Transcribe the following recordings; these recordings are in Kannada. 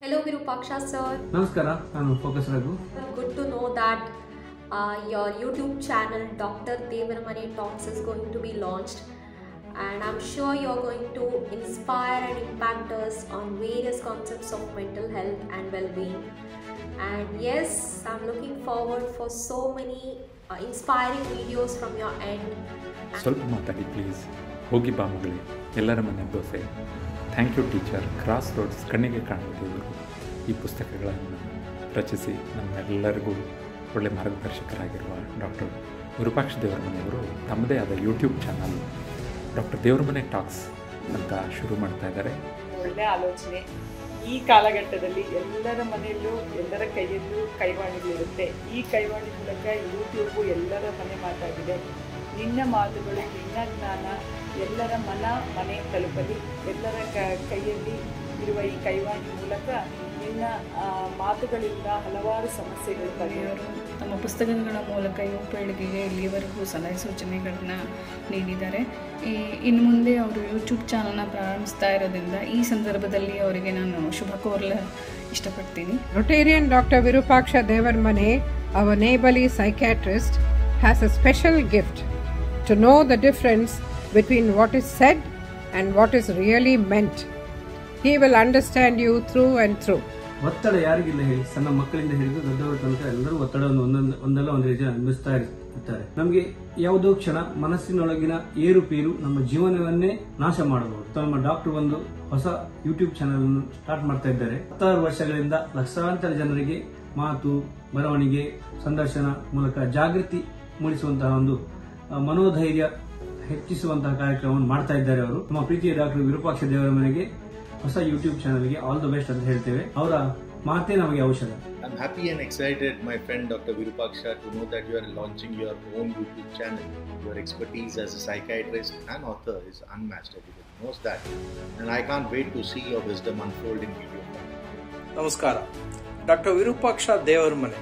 Hello Virupaksha sir. ನಮಸ್ಕಾರ, ನಾನು focus Raghu. Good to know that your YouTube channel Dr. Devarmane Talks is going to be launched, and I'm sure you're going to inspire and impact us on various concepts of mental health and well-being. And yes, I'm looking forward for so many inspiring videos from your end. ಸ್ವಲ್ಪ ಮಾತಾಡಿ ಪ್ಲೀಸ್. ಹೋಗಿ ಬಾ ಮಗಳೇ, ಎಲ್ಲರ ಮನೆ dosa. Thank you teacher. Cross roads ಕಣ್ಣಿಗೆ ಕಾಣುತ್ತಿದ್ದರು. ಈ ಪುಸ್ತಕಗಳನ್ನು ರಚಿಸಿ ನಮ್ಮೆಲ್ಲರಿಗೂ ಒಳ್ಳೆ ಮಾರ್ಗದರ್ಶಕರಾಗಿರುವ ಡಾಕ್ಟರ್ ವಿರೂಪಾಕ್ಷ ದೇವರಮನೆಯವರು ತಮ್ಮದೇ ಆದ YouTube channel doctor Devaramane tax ಅಂತ ಶುರು ಮಾಡ್ತಾ ಇದ್ದಾರೆ. ಒಳ್ಳೆಯ ಆಲೋಚನೆ. ಈ ಕಾಲಘಟ್ಟದಲ್ಲಿ ಎಲ್ಲರ ಮನೆಯಲ್ಲೂ ಎಲ್ಲರ ಕೈಯಲ್ಲೂ ಕೈವಾಣಿಗಳಿರುತ್ತೆ. ಈ ಕೈವಾಣಿ ಮೂಲಕ ಯೂಟ್ಯೂಬು ಎಲ್ಲರ ಮನೆ ಮಾತಾಗಿದೆ. ನಿನ್ನ ಮಾತುಗಳು, ನಿನ್ನ ಜ್ಞಾನ ಎಲ್ಲರ ಮನೆ ತಲುಪಲಿ. ಎಲ್ಲರ ಕೈಯಲ್ಲಿ ಇರುವ ಈ ಕೈವಾಣಿ ಮೂಲಕ ನಿನ್ನ ಮಾತುಗಳಿಂದ ಹಲವಾರು ಸಮಸ್ಯೆಗಳು ಬಗೆಯವರು ತಮ್ಮ ಪುಸ್ತಕಗಳ ಮೂಲಕ ಯುವ ಪೀಳಿಗೆಗೆ ಇಲ್ಲಿಯವರೆಗೂ ಸಲಹೆ ಸೂಚನೆಗಳನ್ನ ನೀಡಿದ್ದಾರೆ. ಇನ್ನು ಮುಂದೆ ಅವರು ಯೂಟ್ಯೂಬ್ ಚಾನಲ್ನ ಪ್ರಾರಂಭಿಸ್ತಾ ಇರೋದ್ರಿಂದ ಈ ಸಂದರ್ಭದಲ್ಲಿ ಅವರಿಗೆ ನಾನು ಶುಭ ಕೋರಲು ಇಷ್ಟಪಡ್ತೀನಿ. Rotarian Dr. Virupaksha Devarmane, our neighborly psychiatrist, has a special gift to know the difference between what is said and what is really meant. He will understand you through and through. ಒತ್ತಡ ಯಾರಿಗಿಲ್ಲ ಹೇಳಿ? ಸಣ್ಣ ಮಕ್ಕಳಿಂದ ಹಿಡಿದು ದೊಡ್ಡವರ ತನಕ ಎಲ್ಲರೂ ಒತ್ತಡವನ್ನು ಒಂದಲ್ಲ ಒಂದು ರೀತಿ ಅನುಭವಿಸ್ತಾ ಇರ್ತಾರೆ. ನಮಗೆ ಯಾವುದೋ ಕ್ಷಣ ಮನಸ್ಸಿನೊಳಗಿನ ಏರುಪೇರು ನಮ್ಮ ಜೀವನವನ್ನೇ ನಾಶ ಮಾಡಬಹುದು. ನಮ್ಮ ಡಾಕ್ಟರ್ ಒಂದು ಹೊಸ ಯೂಟ್ಯೂಬ್ ಚಾನೆಲ್ ಅನ್ನು ಸ್ಟಾರ್ಟ್ ಮಾಡ್ತಾ ಇದ್ದಾರೆ. 16 ವರ್ಷಗಳಿಂದ ಲಕ್ಷಾಂತರ ಜನರಿಗೆ ಮಾತು, ಬರವಣಿಗೆ, ಸಂದರ್ಶನ ಮೂಲಕ ಜಾಗೃತಿ ಮೂಡಿಸುವಂತಹ ಒಂದು ಮನೋಧೈರ್ಯ ಹೆಚ್ಚಿಸುವಂತಹ ಕಾರ್ಯಕ್ರಮವನ್ನು ಮಾಡ್ತಾ ಇದ್ದಾರೆ ಅವರು. ನಮ್ಮ ಪ್ರೀತಿಯ ಡಾಕ್ಟರ್ ವಿರೂಪಾಕ್ಷ ದೇವರಮನೆಗೆ ಹೊಸ ಯೂಟ್ಯೂಬ್ ಚಾನಲ್ಗೆ ಆಲ್ ದ ಬೆಸ್ಟ್ ಅಂತ ಹೇಳ್ತೇವೆ. ಅವರ ಮಾತೇ ನಮಗೆ ಔಷಧ. I'm happy and excited, my friend Dr. Virupaksha, to know that you are launching your own YouTube channel. Your expertise as a psychiatrist and author is unmatched. Everybody knows that, and I can't wait to see your wisdom unfold in video form. Namaskara. Dr. Virupaksha Devarmane,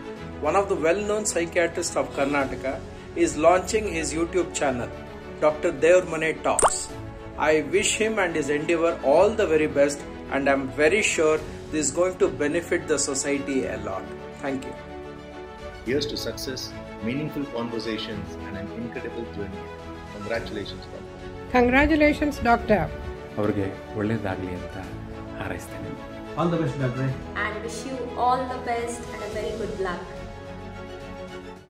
one of the well-known psychiatrists of Karnataka, is launching his YouTube channel, Dr. Devarmane Talks. I wish him and his endeavor all the very best, and I'm very sure this is going to benefit the society a lot. Thank you. Here's to success, meaningful conversations, and an incredible journey. Congratulations, Doctor. Congratulations, Doctor. ಅವರಿಗೆ ಒಳ್ಳೆಯದಾಗಲಿ ಅಂತ ಹಾರೈಸ್ತೇನೆ. ಆಲ್ ದ ಬೆಸ್ಟ್ ಡಾಕ್ಟ್ರೆ. And wish you all the best and a very good luck.